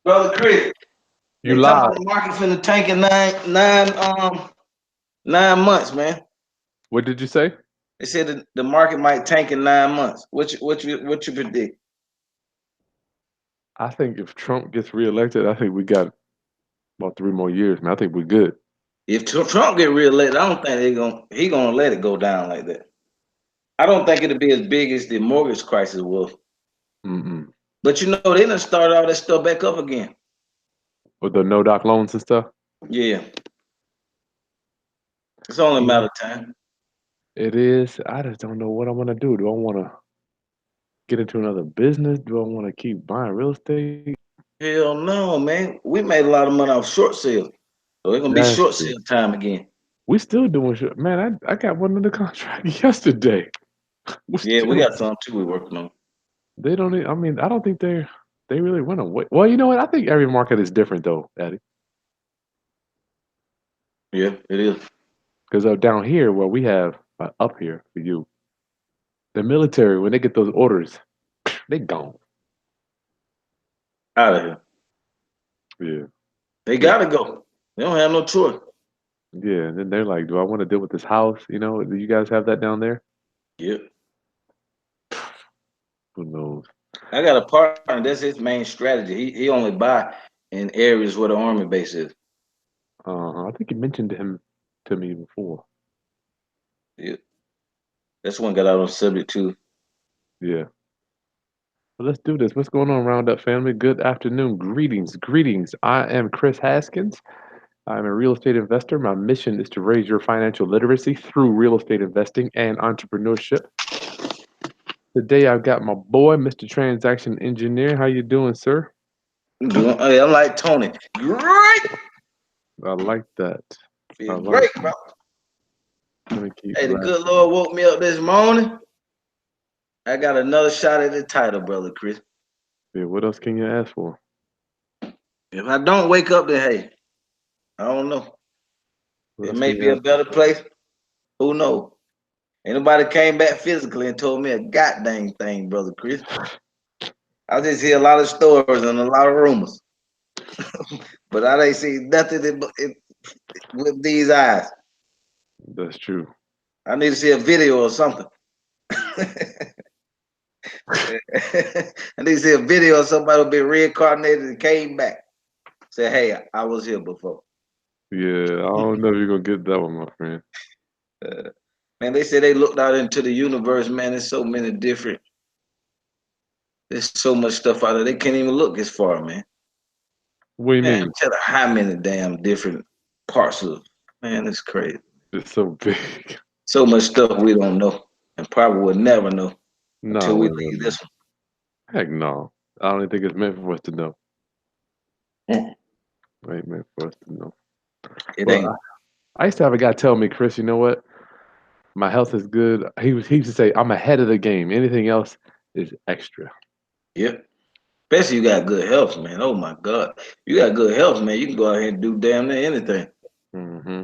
Brother Chris, You they talking about lied. the market finna tank in 9 months, man. What did you say? They said the market might tank in 9 months. What you predict? I think if Trump gets reelected, I think we got about 3 more years, man. I think we're good. If Trump get reelected, I don't think he gonna let it go down like that. I don't think it'll be as big as the mortgage crisis was. Mm-mm. But they done started all that stuff back up again. With the no doc loans and stuff. Yeah, it's only a Yeah, matter of time. it is. I just don't know what I want to do. Do I want to get into another business? Do I want to keep buying real estate? Hell no, man. We made a lot of money off short sales. So it's gonna be That's short true. sale time again. We still doing shit, man. I got one under contract yesterday. We Yeah, we still got some too we working on. they don't. I mean, I don't think they really went away. Well, you know what? I think every market is different though, Eddie. Yeah, it is. Because down here, where we have up here for you, the military when they get those orders, they gone. Out of here. Yeah, They yeah, gotta go. They don't have no choice. yeah. And then they're like, "Do I want to deal with this house?" You know, do you guys have that down there? Yep. Who knows? I got a partner. That's his main strategy. He only buy in areas where the army base is. I think you mentioned him to me before. Yeah. That's one got out on subject too. Yeah. Well, let's do this. What's going on, Roundup family? Good afternoon. Greetings, greetings. I am Chris Haskins. I'm a real estate investor. My mission is to raise your financial literacy through real estate investing and entrepreneurship. Today I've got my boy, Mr. Transaction Engineer. How you doing, sir? Hey, I'm like Tony. Great. I like that. I Feel like great, that. bro. Let me keep Hey, the good laughing. Lord woke me up this morning. I got another shot at the title, brother Chris. Yeah, what else can you ask for? If I don't wake up, then hey, I don't know. What It else may can be you a ask for? better place. Who knows? Ain't nobody came back physically and told me a goddamn thing, brother Chris. I just hear a lot of stories and a lot of rumors, but I ain't seen nothing with these eyes. That's true. I need to see a video or something. I need to see a video of somebody who been reincarnated and came back. Say, hey, I was here before. Yeah, I don't know if you're gonna get that one, my friend. Uh, man, they say they looked out into the universe. Man, there's so many different. There's so much stuff out there. They can't even look as far, man. What do you Man, mean? tell her how many damn different parts of. Man, it's crazy. It's so big. So much stuff we don't know, and probably will never know until No, we we leave wouldn't. this Heck no. I don't even think it's meant for us to know. one. It ain't meant for us to know. It Well, ain't. I used to have a guy tell me, Chris, you know what? My health is good. He used to say, I'm ahead of the game. Anything else is extra. Yep. Especially you got good health, man. Oh my God, you got good health, man. You can go out here and do damn near anything. Mm-hmm.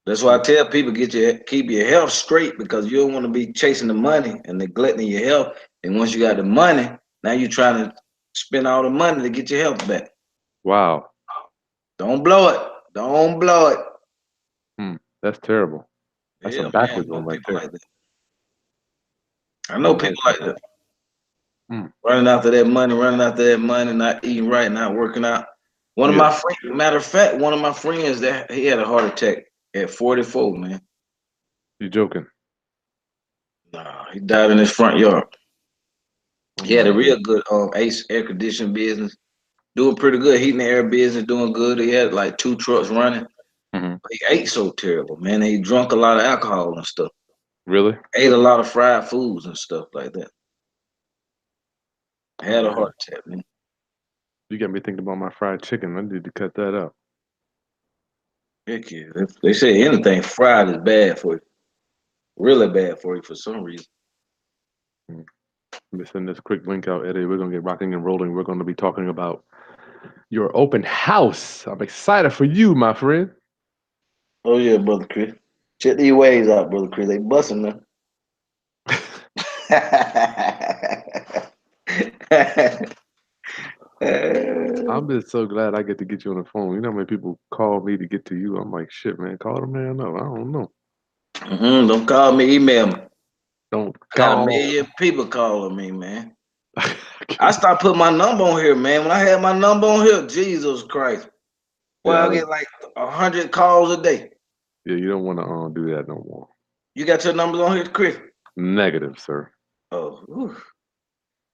That's why I tell people keep your health straight because you don't want to be chasing the money and neglecting your health. And once you got the money, now you're trying to spend all the money to get your health back. Wow. Don't blow it. Don't blow it. That's terrible. That's a Yeah, man. I backwards know one right people there. like that. I know Don't blow people it. like that. Mm. Running after that money, not eating right, not working out. One of Yeah. my friends, matter of fact, one of my friends that he had a heart attack at 44, man. You joking. Nah, he died in his front yard. Oh He had my a real goodness. good Ace air conditioning business, doing pretty good. Heating the air business, doing good. He had like 2 trucks running. Hmm. But he ate so terrible, man. He drunk a lot of alcohol and stuff. Really? Ate a lot of fried foods and stuff like that. Had a Mm. heart attack, man. You got me thinking about my fried chicken. I need to cut that out. Heck yeah. They say anything fried is bad for you. Really bad for you for some reason. Mm. Let me send this quick link out, Eddie. We're going to get rocking and rolling. We're going to be talking about your open house. I'm excited for you, my friend. Oh yeah, brother Chris. Check these waves out, brother Chris. They busting them. I'm just so glad I get to get you on the phone. You know how many people call me to get to you? I'm like, shit, man, call the man up. I don't know. Don't call me, email me. Don't I got a call. million people calling me, man. I I can't. started putting my number on here, man. When I had my number on here, Jesus Christ. Yeah, Well, I get like 100 calls a day. yeah, you don't want to do that no more. You got your numbers on here, Chris? Negative, sir. Oh, whew.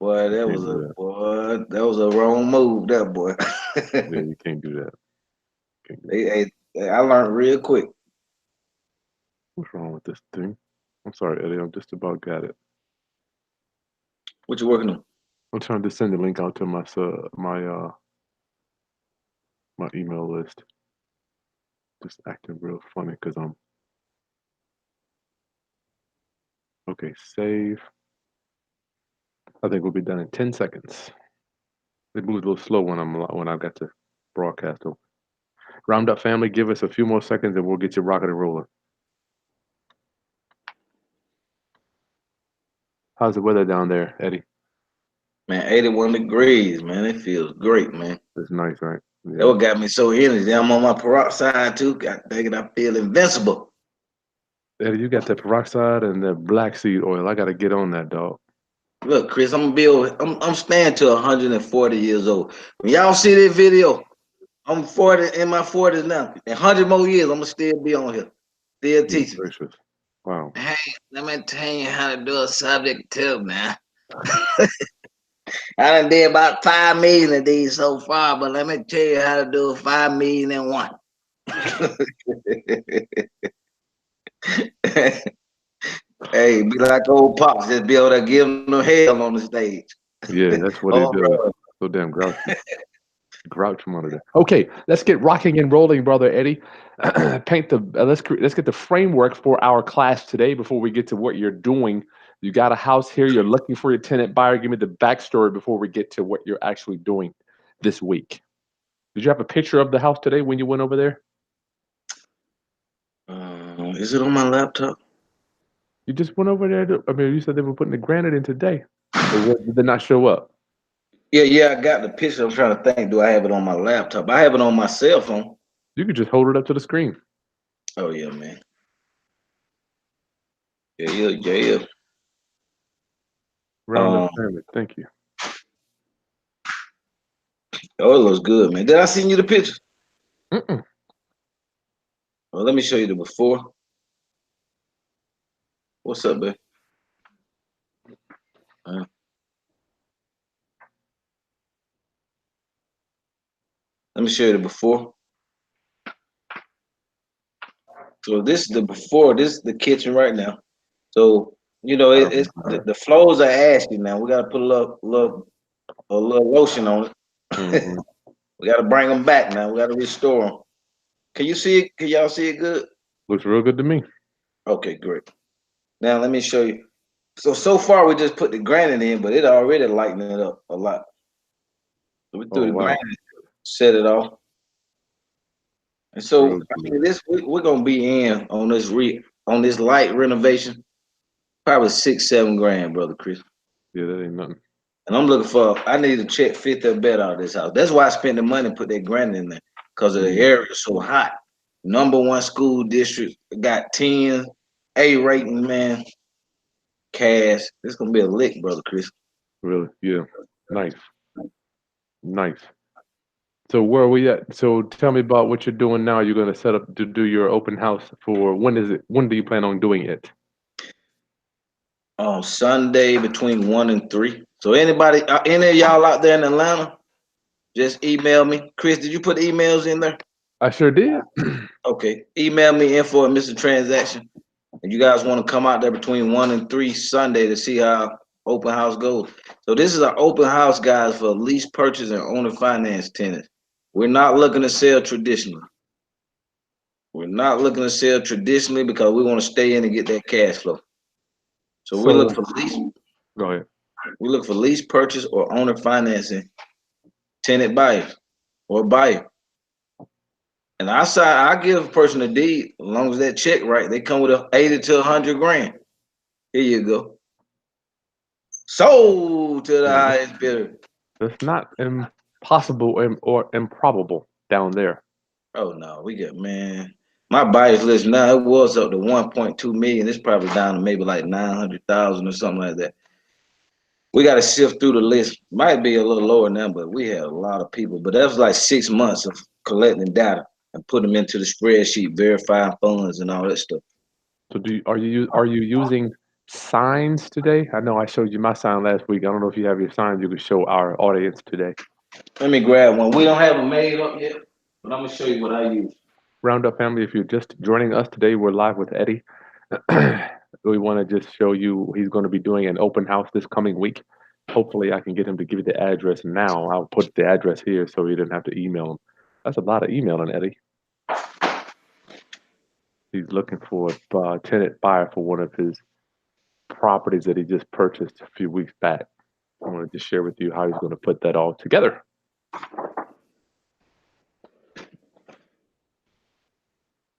Boy, You can't do that. that was a wrong move, that boy. Yeah, you can't do that. Can't do that. I learned real quick. What's wrong with this thing? I'm sorry, Eddie. I'm just about got it. What you working on? I'm trying to send the link out to my email list. Just acting real funny because I'm okay. Save. I think we'll be done in 10 seconds. It moved a little slow when I got to broadcast. So, round up, family. Give us a few more seconds and we'll get you rocking and rolling. How's the weather down there, Eddie? Man, 81 degrees, man. It feels great, man. It's nice, right? That Yeah. what got me so energy. I'm on my peroxide too. God dang it, I feel invincible. Eddie, you got that peroxide and that black seed oil. I got to get on that, dog. Look, Chris, I'm staying to 140 years old. When y'all see this video, I'm 40 in my 40s now. In 100 more years, I'm gonna still be on here, still Good teaching. gracious. Wow. Hey, let me tell you how to do a subject too, man. I done did about 5 million of these so far, but let me tell you how to do 5 million in one. Hey, be like old pops, just be able to give them hell on the stage. Yeah, that's what it Oh, does. bro. So damn grouchy. Grouch monitor. Okay, let's get rocking and rolling, brother Eddie. Paint the let's get the framework for our class today before we get to what you're doing. You got a house here. You're looking for your tenant buyer. Give me the backstory before we get to what you're actually doing this week. Did you have a picture of the house today when you went over there? Is it on my laptop? You just went over there. I mean, you said they were putting the granite in today. Or did they not show up? Yeah, I got the picture. I'm trying to think. Do I have it on my laptop? I have it on my cell phone. You could just hold it up to the screen. Oh yeah, man. Yeah. Round up family. Thank you. Oh, it looks good, man. Did I send you the picture? Mm-mm. Well, let me show you the before. What's up, babe? Uh, Let me show you the before. So this is the before. This is the kitchen right now. So it's the floors are ashy now. We gotta put a little lotion on it. Mm-hmm. We gotta bring them back now. We gotta restore them. Can you see it? Can y'all see it good? Looks real good to me. Okay, great. Now let me show you. So far we just put the granite in, but it already lightened it up a lot. So we Oh threw the wow, granite, set it off. And real so I good. mean we're gonna be in on this light renovation, probably 6-7 grand, brother Chris. Yeah, that ain't nothing. And I'm looking for I need to check 50 or better out of this house. That's why I spent the money and put that granite in there. Because the Mm, area is so hot. Number one school district got 10 A rating, man. Cash. This gonna be a lick, brother Chris. really? Yeah. Nice. Nice. So where are we at? So tell me about what you're doing now. You're gonna set up to do your open house for when is it? When do you plan on doing it? On Sunday between 1 and 3. So anybody, any of y'all out there in Atlanta, just email me. Chris, did you put emails in there? I sure did. Okay. Email me info at Mr. Transaction. And you guys want to come out there between 1 and 3 Sunday to see how open house goes. So this is an open house, guys, for lease purchase and owner finance tenants. We're not looking to sell traditionally. We're not looking to sell traditionally because we want to stay in and get that cash flow. So we look So for lease. go ahead. We look for lease purchase or owner financing tenant buyers or buyer. And I give a person a deed as long as that check right. They come with a 80 to 100 grand. Here you go. Sold to the Yeah, highest bidder. that's not. possible or improbable down there? Oh no, we get man. My buyers list now it was up to 1.2 million. It's probably down to maybe like 900,000 or something like that. We got to sift through the list. Might be a little lower now, but we had a lot of people. But that was like 6 months of collecting data and put them into the spreadsheet, verifying funds and all that stuff. So are you using signs today? I know I showed you my sign last week. I don't know if you have your signs you could show our audience today. Let me grab one. We don't have them made up yet, but I'm gonna show you what I use. Roundup family, if you're just joining us today, we're live with Eddie. We want to just show you he's going to be doing an open house this coming week. Hopefully, I can get him to give you the address now. I'll put the address here so you didn't have to email him. That's a lot of emailing, Eddie. He's looking for a tenant buyer for one of his properties that he just purchased a few weeks back. I want to just share with you how he's going to put that all together.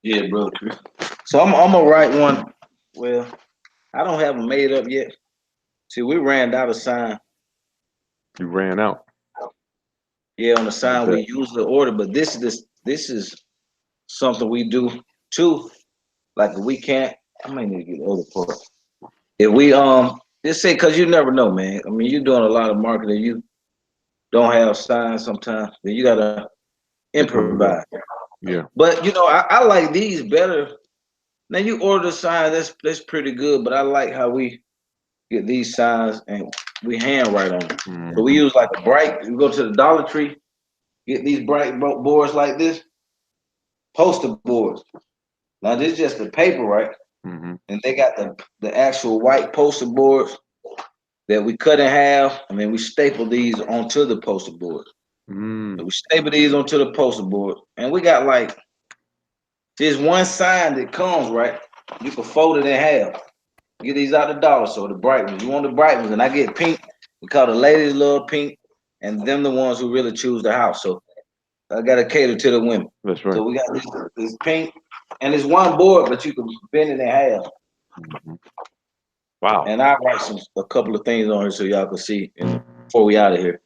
Yeah, brother Chris. So I'm gonna write one. Well, I don't have them made up yet. See, we ran out of sign. You ran out. Yeah, on the sign we usually order, but this is something we do too. Like if we can't, I may need to get the other part. If we just say because you never know, man. I mean, you're doing a lot of marketing. You don't have signs sometimes. Then you gotta improvise. Yeah. But I like these better. Now you order the sign, that's pretty good. But I like how we get these signs and we handwrite on them. So we use like a bright. We go to the Dollar Tree, get these bright boards like this, poster boards. Now this is just the paper, right? Mm-hmm. And they got the actual white poster boards that we cut in half, and then we staple these onto the poster board. So we staple these onto the poster board, and we got like there's one sign that comes right. You can fold it in half. Get these out the dollar store, the bright ones. You want the bright ones, and I get pink. We call the ladies love pink, and them the ones who really choose the house. So I gotta cater to the women. That's right. So we got this pink, and it's one board, but you can bend it in half. Mm-hmm. Wow. And I write a couple of things on here so y'all can see before we out of here.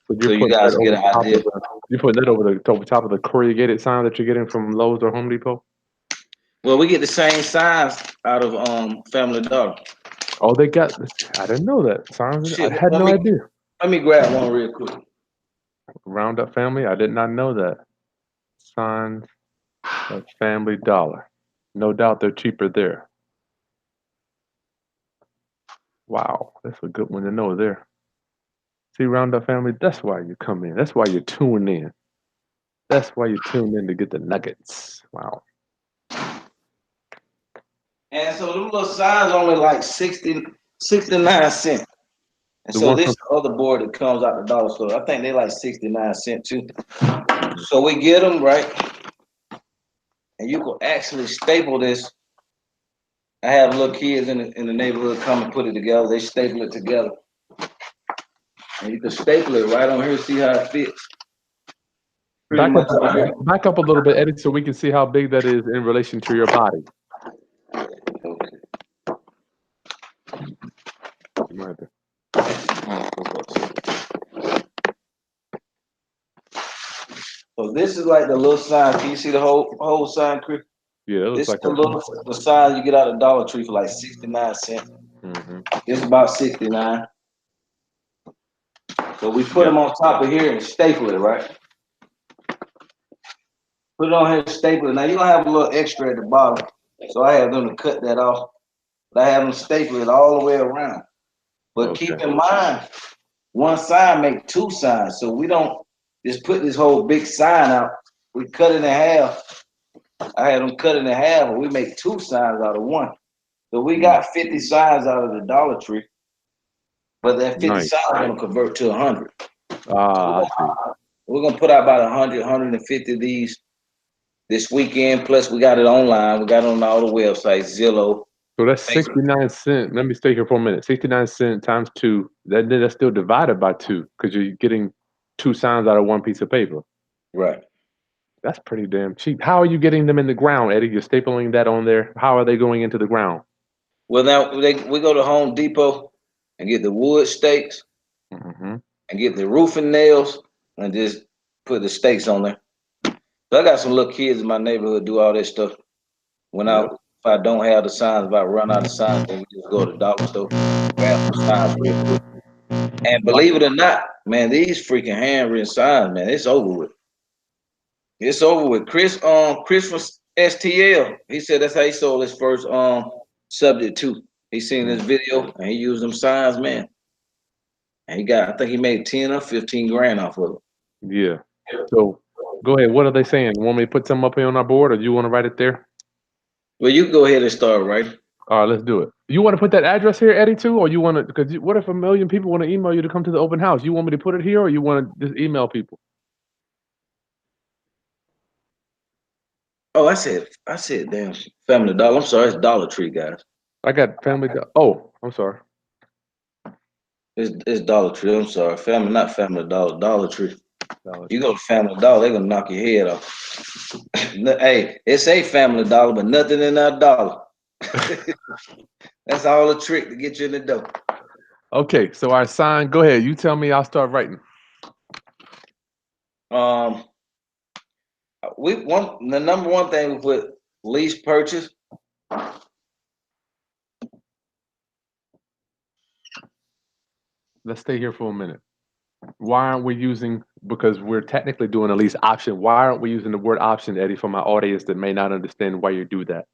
So you guys get an idea. You putting that over the top of the corrugated sign that you're getting from Lowe's or Home Depot? Well, we get the same signs out of Family Dollar. Oh, they got. I didn't know that. Signs. I had no idea. Let me grab one real quick. Roundup family. I did not know that. Signs at Family Dollar. No doubt they're cheaper there. Wow, that's a good one to know there. See, Roundup family, that's why you come in. That's why you tune in. That's why you tune in to get the nuggets. Wow. And so them little signs only like 69 cents. And so this other board that comes out the dollar store, I think they like 69 cents too. So we get them right, and you can actually staple this. I have little kids in the neighborhood come and put it together. They staple it together, and you can staple it right on here. See how it fits. Back up a little bit, Eddie, so we can see how big that is in relation to your body. Okay. So this is like the little sign. Can you see the whole sign, Chris? Yeah, this is the sign you get out of Dollar Tree for like 69 cents. Mm-hmm. It's about 69. So we put them on top of here and staple it, right? Put it on here and staple it. Now you're gonna have a little extra at the bottom. So I have them to cut that off. But I have them staple it all the way around. But keep in mind, one sign make two signs. So we don't just put this whole big sign out. We cut it in half. I had them cut it in half, and we make two signs out of one. So we got 50 signs out of the Dollar Tree, but that 50 signs gonna convert to 100. We're gonna put out about 100, 150 of these this weekend. Plus, we got it online. We got it on all the websites, Zillow. So that's 69 cents. Let me stay here for a minute. 69 cents times two. That's still divided by two because you're getting two signs out of one piece of paper. Right. That's pretty damn cheap. How are you getting them in the ground, Eddie? You're stapling that on there. How are they going into the ground? Well, now we go to Home Depot and get the wood stakes and get the roofing nails. and just put the stakes on there. So I got some little kids in my neighborhood do all that stuff. When I Yeah. if I don't have the signs, if I run out of signs, then we just go to the dollar store, grab some signs real quick. And believe it or not, man, these freaking handwritten signs, man, it's over with. It's over with. Chris from STL. He said that's how he sold his first subject too. He seen this video and he used them signs, man. And he got, I think he made 10 or 15 grand off of it. Yeah. So go ahead. What are they saying? Want me to put something up here on our board, or do you want to write it there? Well, you go ahead and start, right? All right, let's do it. You want to put that address here, Eddie, too, or you want to? Because what if a million people want to email you to come to the open house? You want me to put it here, or you want to just email people? Oh, I said, damn, Family Dollar. I'm sorry, it's Dollar Tree, guys. I got family. Oh, I'm sorry. It's Dollar Tree. I'm sorry, Family, not Family Dollar, Dollar Tree. Dollar You Tree. go to Family Dollar, they're gonna knock your head off. Hey, it's a Family Dollar, but nothing in that dollar. That's all a trick to get you in the door. Okay, so our sign. Go ahead. You tell me. I'll start writing. Um, the number one thing we put lease purchase. Let's stay here for a minute. Why aren't we using? Because we're technically doing a lease option. Why aren't we using the word option, Eddie, for my audience that may not understand why you do that?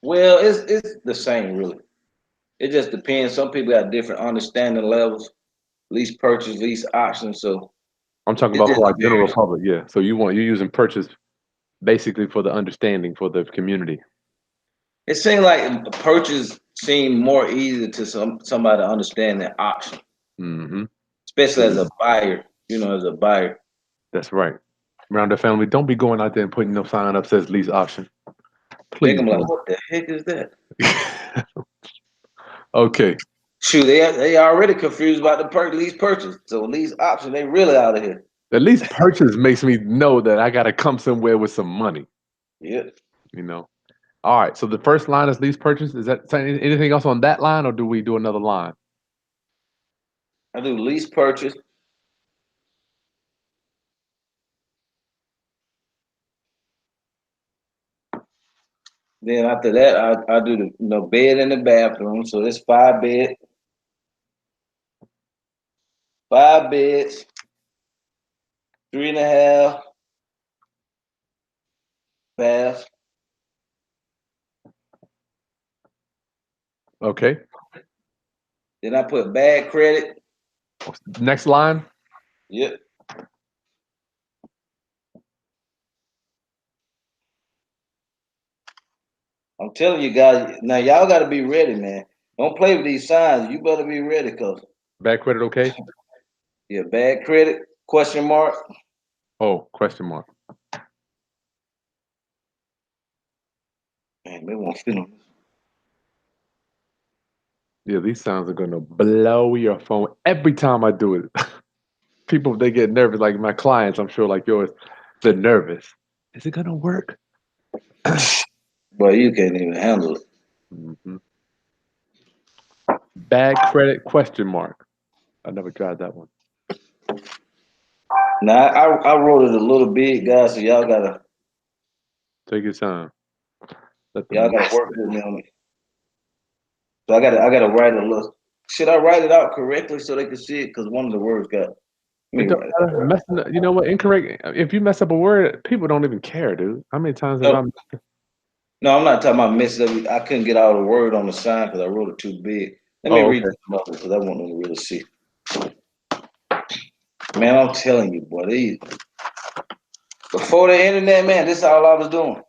Well, it's the same really. It just depends. Some people got different understanding levels. Lease purchase, lease option. So I'm talking it about just for our general varies. public. Yeah. So you're using purchase basically for the understanding for the community. It seems like a purchase seemed more easy to somebody to understand than option, Mm-hmm. especially as a buyer. As a buyer, That's right. Around the family, don't be going out there and putting no sign up says lease option. they're Please gonna be like, don't. "What the heck is that?" Okay. Shoot, they already confused about the lease purchase. So lease option, they really out of here. At least purchase makes me know that I got to come somewhere with some money, Yeah, you know. All right. So the first line is lease purchase. Is that anything else on that line, or do we do another line? I do lease purchase. Then after that, I do the bed in the bathroom. So it's five beds, 3.5 baths. Okay. Then I put bad credit. Next line. Yep. I'm telling you guys, now y'all got to be ready, man. Don't play with these signs. You better be ready, cause Bad credit. Okay. yeah, bad credit question mark. Oh, question mark. Man, they won't fit them. Yeah, these sounds are gonna blow your phone every time I do it. People they get nervous, like my clients, I'm sure, like yours, they're nervous. Is it gonna work? Boy, you can't even handle it. Hmm. Bad credit question mark. I never tried that one. Now I wrote it a little big, guys. So Take your time. Let y'all them gotta work with me on it. So I gotta write a little. Should I write it out correctly so they can see it? Cause one of the words got. Let it me don't write it. matter. Messing up, you know what? Incorrect. If you mess up a word, people don't even care, dude. How many times have No, I? no, I'm not talking about messing up. I couldn't get all the word on the sign because I wrote it too big. Let me Oh, read okay. this number because I want them to really see. Man, I'm telling you, boy, before the internet, man, this is all I was doing.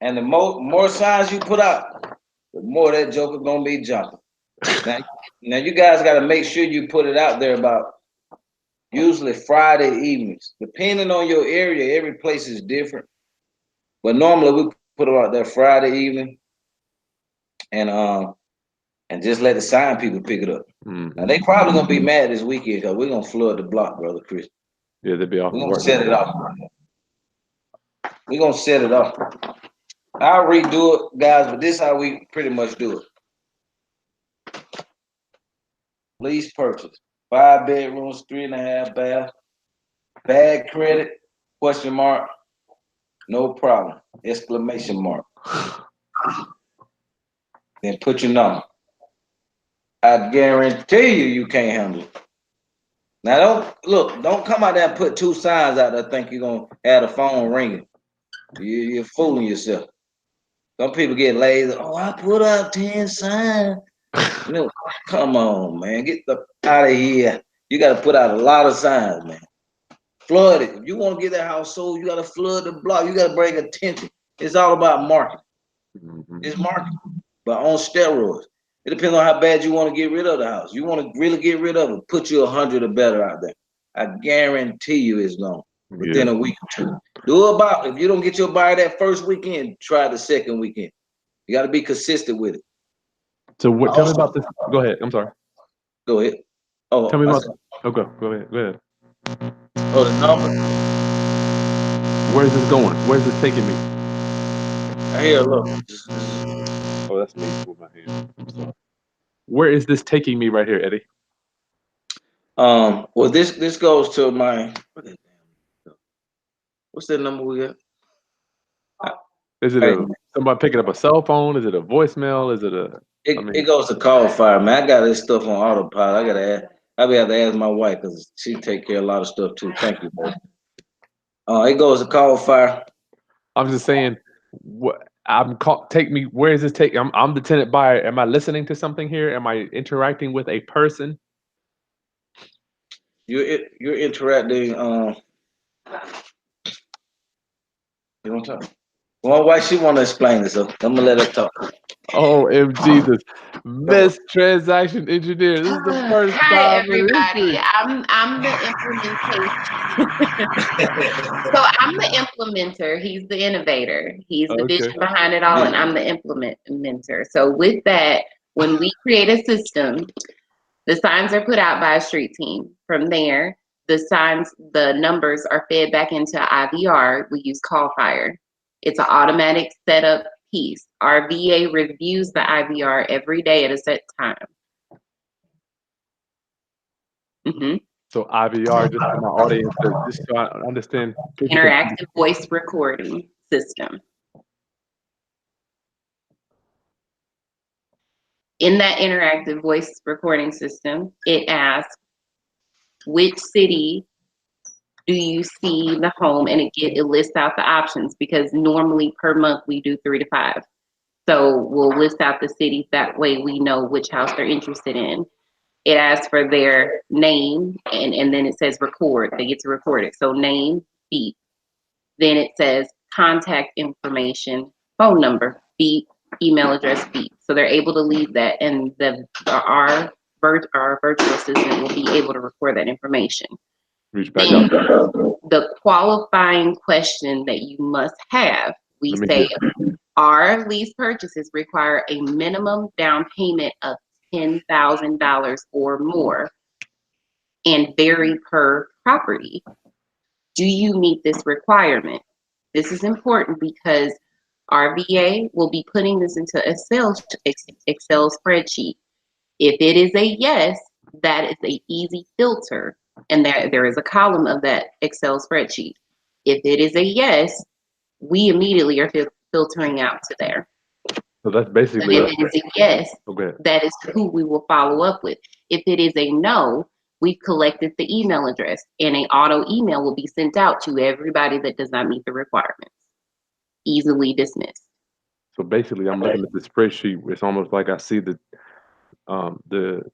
And the more signs you put out, the more that joker gonna be jumping. Now, now you guys got to make sure you put it out there about usually Friday evenings. Depending on your area, every place is different. But normally we put it out there Friday evening, and and just let the sign people pick it up. Now Hmm. they probably gonna be mad this weekend because we're gonna flood the block, brother Chris. Yeah, they'd be off We're of gonna work set now. it off. We're gonna set it off. I'll redo it, guys, but this is how we pretty much do it. Lease purchase. 5 bedrooms, 3.5 baths. Bad credit? Question mark. No problem. Exclamation mark. Then put your number. I guarantee you can't handle it. Now don't come out there and put two signs out there think you're gonna have the phone ringing. You're fooling yourself. Some people get lazy. Oh, I put up 10 signs. No, come on, man. Get the out of here. You gotta put out a lot of signs, man. Flood it. If you want to get that house sold, you gotta flood the block. You gotta bring attention. It's all about marketing. It's marketing, but on steroids. It depends on how bad you want to get rid of the house. You want to really get rid of it, put you 100 or better out there. I guarantee you it's gone within a week or two. If you don't get your buyer that first weekend, try the second weekend. You got to be consistent with it. So tell me about this. Go ahead. I'm sorry. Go ahead. Oh, tell me about. Oh, go ahead. Go ahead. Oh, the number. Where's this going? Where's this taking me? Here, look. Oh, that's me with my hand. I'm sorry. Where is this taking me right here, Eddie? Well, this goes to my. What's that number we got? Is it somebody picking up a cell phone? Is it a voicemail? Is it a? It goes to call fire, man. I got this stuff on autopilot. I gotta have to ask my wife because she take care of a lot of stuff too. Thank you, bro. It goes to call fire. I'm just saying. Take me. Where is this taking? I'm the tenant buyer. Am I listening to something here? Am I interacting with a person? You're interacting. You want to talk? Well, why she want to explain this? So I'm gonna let her talk. Oh, Jesus. Best transaction engineer. This is the first Hi, time. everybody. I'm the implementation. So I'm the implementer. He's the innovator. He's the vision behind it all, and I'm the implementer. So with that, when we create a system, the signs are put out by a street team. From there, the numbers are fed back into IVR. We use Call Fire. It's an automatic setup piece. Our VA reviews the IVR every day at a set time. So IVR, just for my audience, just so I understand. Interactive voice recording system. In that interactive voice recording system, it asks, which city do you see the home? And it lists out the options because normally per month we do 3 to 5. So we'll list out the cities. That way we know which house they're interested in. It asks for their name and then it says record. They get to record it. So name, beep. Then it says contact information, phone number, beep, email address, beep. So they're able to leave that, and our virtual assistant will be able to record that information. Reach back out. The qualifying question that you must have, we say, our lease purchases require a minimum down payment of $10,000 or more and vary per property. Do you meet this requirement? This is important because our VA will be putting this into Excel spreadsheet. If it is a yes, that is an easy filter, and there is a column of that Excel spreadsheet. If it is a yes, we immediately are filtering out to there. So that's basically. But if it is a yes, that is who we will follow up with. If it is a no, we've collected the email address, and an auto email will be sent out to everybody that does not meet the requirements. Easily dismissed. So basically, I'm looking at the spreadsheet. It's almost like I see the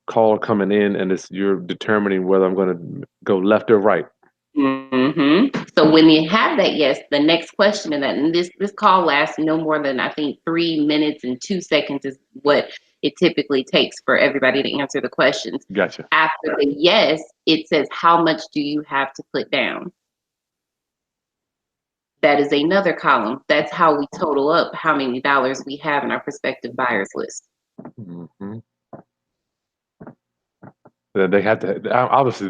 call coming in, and you're determining whether I'm going to go left or right. So when you have that yes, the next question in that, and this call lasts no more than I think 3 minutes and 2 seconds is what it typically takes for everybody to answer the questions. Gotcha. After the yes, it says how much do you have to put down. That is another column. That's how we total up how many dollars we have in our prospective buyers list. They have to, obviously,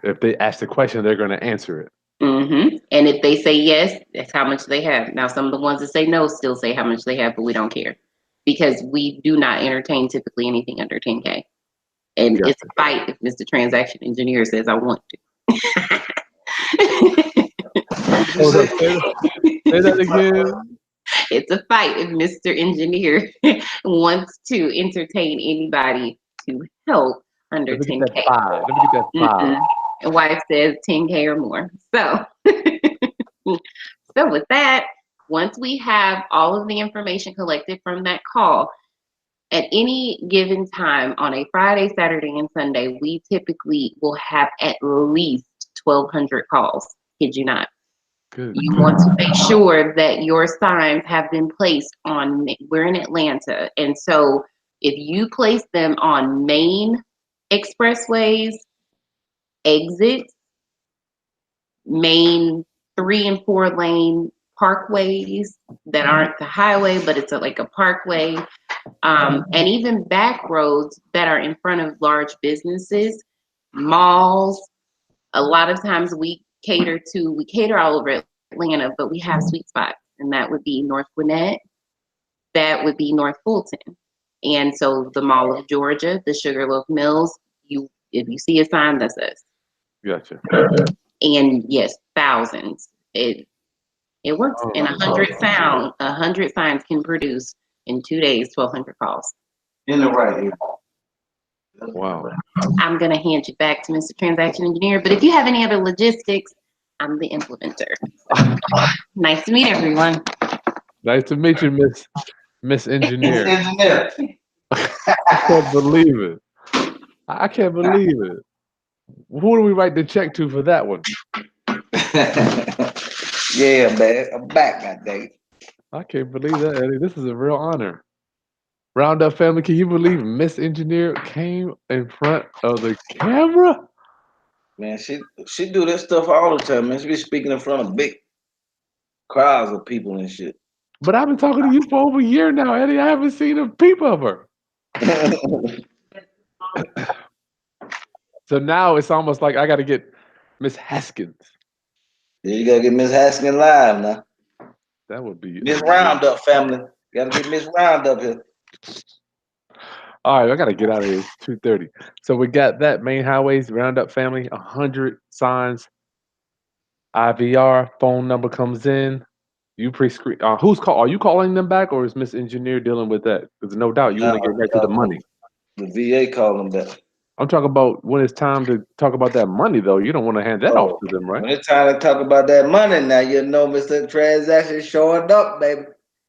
if they ask the question, they're going to answer it. And if they say yes, that's how much they have. Now, some of the ones that say no still say how much they have, but we don't care because we do not entertain typically anything under 10K. And it's a fight if Mr. Transaction Engineer says I want to. Hold up, say that again. It's a fight if Mr. Engineer wants to entertain anybody to help under Let me get 10K. that 5. Let me get that 5. And wife says 10K or more. So, so with that, once we have all of the information collected from that call, at any given time on a Friday, Saturday, and Sunday, we typically will have at least 1,200 calls. Kid you not. Good. You want to make sure that your signs have been placed on, we're in Atlanta. And so if you place them on main expressways, exits, main 3 and 4 lane parkways that aren't the highway, but it's like a parkway, and even back roads that are in front of large businesses, malls. A lot of times we cater all over Atlanta, but we have sweet spots, and that would be North Gwinnett, that would be North Fulton. And so the Mall of Georgia, the Sugarloaf Mills, if you see a sign, that's us. Gotcha. And yes, thousands. It works. And 100 signs can produce in 2 days 1,200 calls. In the right here. Wow. I'm gonna hand you back to Mr. Transaction Engineer, but if you have any other logistics, I'm the implementer. So, nice to meet everyone. Nice to meet you, Miss Engineer. Engineer. I can't believe it. I can't believe it. Who do we write the check to for that one? Yeah, man. I'm back that day. I can't believe that, Eddie. This is a real honor. Roundup family, can you believe Miss Engineer came in front of the camera? Man, she do that stuff all the time, man. She be speaking in front of big crowds of people and shit. But I've been talking to you for over a year now, Eddie. I haven't seen a peep of her. So now it's almost like I got to get Miss Haskins. Yeah, you gotta get Miss Haskins live now. That would be Miss Roundup family. Gotta get Miss Roundup here. All right, I gotta get out of here. It's 2:30. So we got that main highways, Roundup family, 100 signs. IVR phone number comes in. You pre-screen. Who's call? Are you calling them back, or is Miss Engineer dealing with that? Because no doubt you want to get back to the money. The VA called them back. I'm talking about when it's time to talk about that money, though. You don't want to hand that off to them, right? When it's time to talk about that money now, you know Mr. Transaction showing up, baby.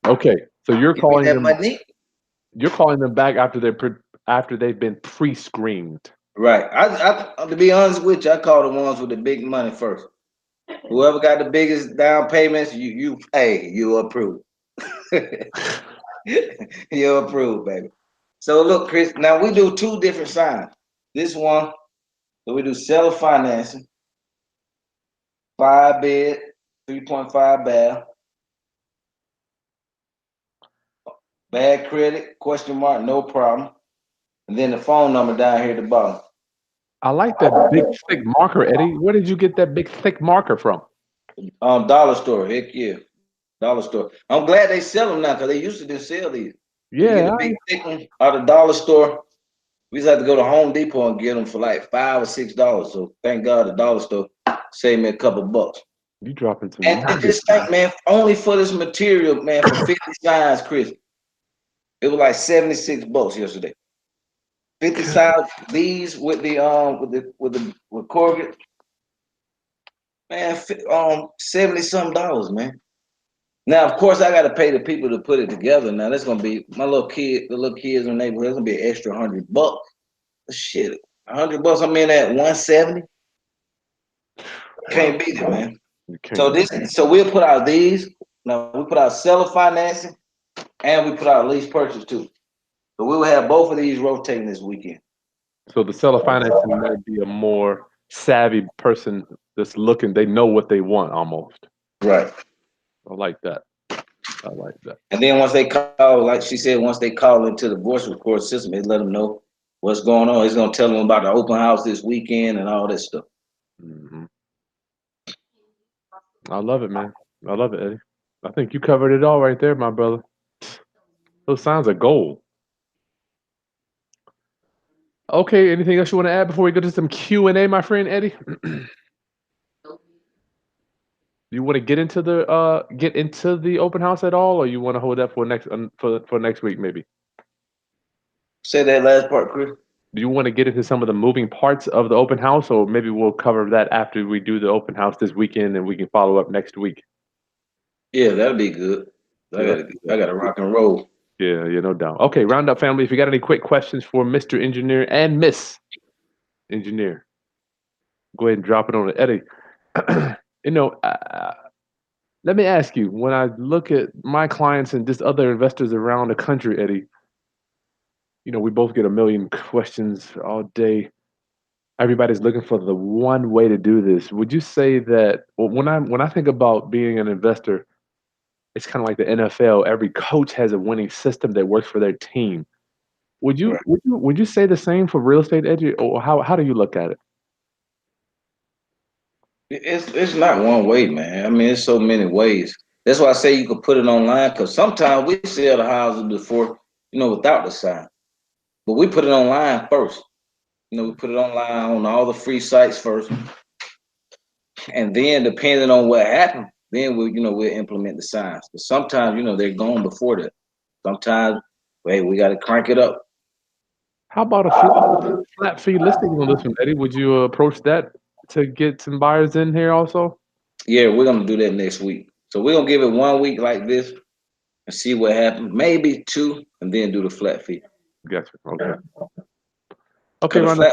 Okay, so you're calling them. Money? You're calling them back after they've been pre-screened. Right. I to be honest with you, I call the ones with the big money first. Whoever got the biggest down payments, you approve. You approve, baby. So look, Chris, now we do 2 different signs. This one, so we do seller financing, 5 bed, 3.5 bath, bad credit, question mark, no problem. And then the phone number down here at the bottom. I like that big thick marker, Eddie. Where did you get that big thick marker from? Dollar store, heck yeah. Dollar store. I'm glad they sell them now because they used to just sell these. You Yeah. get a big thick one out of the dollar store. We just had to go to Home Depot and get them for like $5 or $6. So thank God the dollar store saved me a couple bucks. You dropping some. And just think, man, only for this material, man, for 50 signs, Chris, it was like $76 yesterday. 50 signs, these with corrugate, man, $70 some dollars, man. Now, of course, I got to pay the people to put it together. Now, that's gonna be the little kids in the neighborhood. It's gonna be an extra $100. Shit, $100. I'm in at 170. Can't beat it, man. So we'll put out these. Now we put out seller financing, and we put out lease purchase too. So we will have both of these rotating this weekend. So the seller financing might be a more savvy person that's looking. They know what they want almost. Right. I like that. I like that. And then once they call, like she said, once they call into the voice record system, they let them know what's going on. It's gonna tell them about the open house this weekend and all that stuff. Mm-hmm. I love it, man. I love it, Eddie. I think you covered it all right there, my brother. Those signs are gold. Okay, anything else you want to add before we go to some Q&A, my friend Eddie? You want to get into the open house at all, or you want to hold that for next week maybe? Say that last part, Chris. Do you want to get into some of the moving parts of the open house, or maybe we'll cover that after we do the open house this weekend, and we can follow up next week? Yeah, that'll be good. Yeah, I gotta rock and roll. yeah, no doubt. Okay, Roundup family, if you got any quick questions for Mr. Engineer and Miss Engineer, go ahead and drop it on it. Eddie, you know, let me ask you, when I look at my clients and just other investors around the country, Eddie, we both get a million questions all day. Everybody's looking for the one way to do this. Would you say that, well, when I think about being an investor, it's kind of like the NFL. Every coach has a winning system that works for their team. Would you Right. would you say the same for real estate, Eddie, or how do you look at it? It's not one way, man. I mean, it's so many ways. That's why I say you could put it online because sometimes we sell the houses before, without the sign. But we put it online first. We put it online on all the free sites first, and then depending on what happened, then we'll implement the signs. But sometimes, they're gone before that. Sometimes, hey, we got to crank it up. How about a flat fee listing on this one, Eddie? Would you approach that to get some buyers in here also? Yeah, we're gonna do that next week. So we're gonna give it 1 week like this and see what happens. Maybe two, and then do the flat fee. Gotcha. Okay. Okay, Because Rhonda.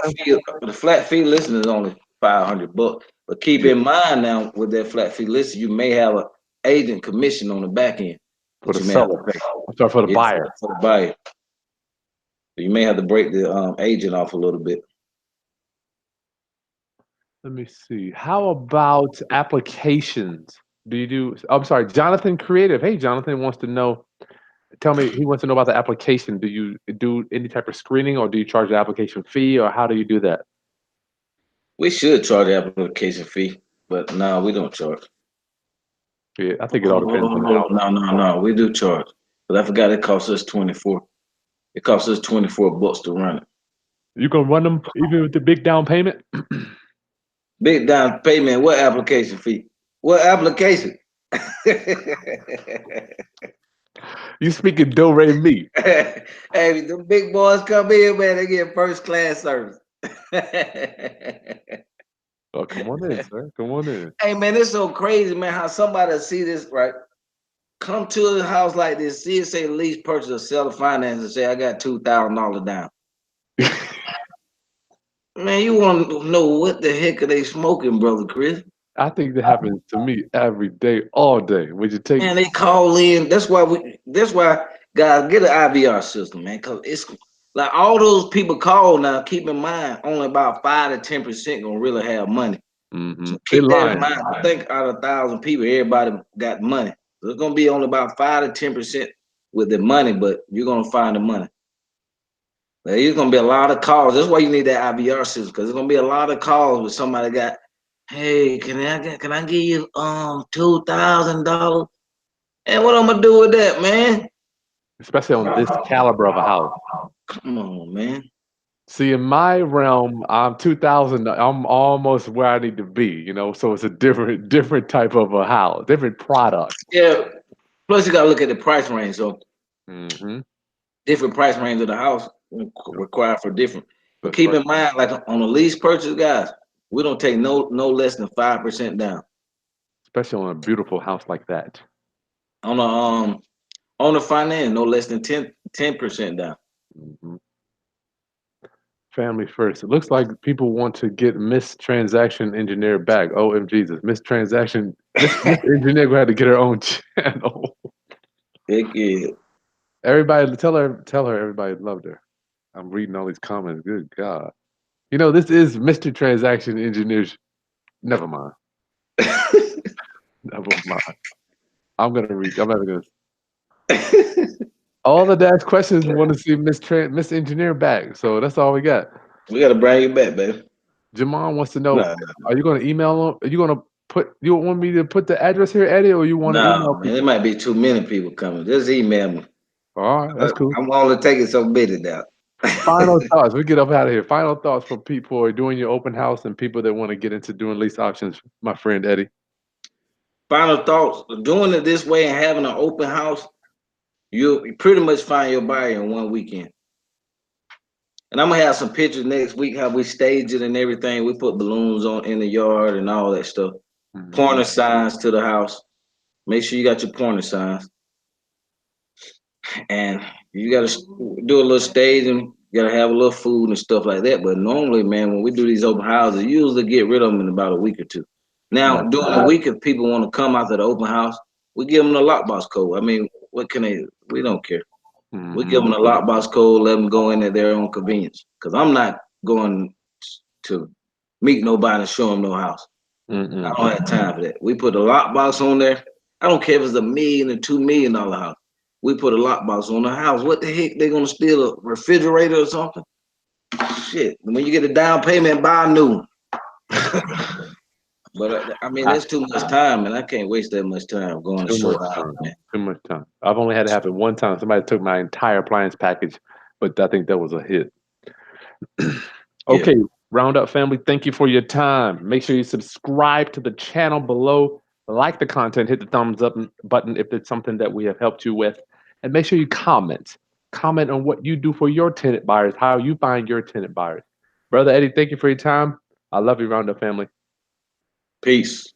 the flat fee listing is only $500. But keep Yeah, in mind now, with that flat fee listing, you may have an agent commission on the back end for that the you may have to seller. pay. I'm sorry, for the Yeah, buyer. for the buyer. You may have to break the agent off a little bit. Let me see. How about applications? Do you do? I'm sorry, Jonathan Creative. Hey, Jonathan wants to know. Tell me, he wants to know about the application. Do you do any type of screening, or do you charge the application fee, or how do you do that? We should charge the application fee, but no, we don't charge. Yeah, I think it all depends on the house. No. We do charge. But I forgot it costs us 24. It costs us $24 to run it. You can run them even with the big down payment. Big down payment. What application fee? What application? You speaking do re mi. Hey, the big boys come in, man. They get first class service. Oh, come on in, sir. Come on in. Hey, man, it's so crazy, man. How somebody see this right? Come to a house like this, see it say lease purchase or sell the finance, and say I got $2,000 down. Man, you want to know what the heck are they smoking, brother Chris? I think that happens to me every day, all day. Would you take? Man, they call in. That's why guys get an IVR system, man. Cause it's like all those people call now. Keep in mind, only about 5 to 10% gonna really have money. Mm-hmm. So They keep that in lying. mind. I think out of 1,000 people, everybody got money. So it's gonna be only about 5 to 10% with the money, but you're gonna find the money. There's gonna be a lot of calls. That's why you need that IVR system, because there's gonna be a lot of calls with somebody got, hey, can I give you $2,000? And what I'm gonna do with that, man? Especially on this caliber of a house. Come on, man. See, in my realm, I'm 2,000. I'm almost where I need to be. So it's a different type of a house, different product. Yeah. Plus, you gotta look at the price range. So Mm-hmm. different price range of the house required for different. But That's keep right. in mind, like on a lease purchase, guys, we don't take no less than 5% down. Especially on a beautiful house like that. On the finance, no less than 10% down. Mm-hmm. Family first. It looks like people want to get Miss Transaction Engineer back. OM Jesus. Miss Transaction, Miss Engineer gonna have to get her own channel. Heck yeah. Everybody, tell her everybody loved her. I'm reading all these comments. Good God. This is Mr. Transaction Engineers. Never mind. Never mind. I'm never gonna. All the dash questions want to see Miss Engineer back. So that's all we got. We gotta bring you back, baby. Jamal wants to know: Nah, are you going to email them? Are you going to put? You want me to put the address here, Eddie, or you want to email man, people? it might be too many people coming. Just email me. All right, that's cool. I'm only taking so busy now. Final thoughts. We get up out of here. Final thoughts from people who are doing your open house and people that want to get into doing lease options. My friend Eddie. Final thoughts. Doing it this way and having an open house, you pretty much find your buyer in one weekend. And I'm gonna have some pictures next week how we stage it and everything. We put balloons on in the yard and all that stuff. Mhm. Pointer signs to the house. Make sure you got your pointer signs. And you got to do a little staging. You got to have a little food and stuff like that. But normally, man, when we do these open houses, you usually get rid of them in about a week or two. Now, Right. during the week, if people want to come out to the open house, we give them the lockbox code. I mean, what can they? We don't care. We give them the lockbox code. Let them go in at their own convenience. Because I'm not going to meet nobody and show them no house. I don't have time for that. We put a lockbox on there. I don't care if it's $1 million or $2 million house. We put a lockbox on the house. What the heck? They gonna steal a refrigerator or something? Shit. When you get a down payment, buy a new one. But I mean, that's too much time, and I can't waste that much time going to Too show much out, time. man. Too much time. I've only had it happen one time. Somebody took my entire appliance package, but I think that was a hit. Okay, Roundup family, thank you for your time. Make sure you subscribe to the channel below, like the content, hit the thumbs up button if it's something that we have helped you with, and make sure you comment. Comment on what you do for your tenant buyers, how you find your tenant buyers. Brother Eddie, thank you for your time. I love you, Roundup family. Peace.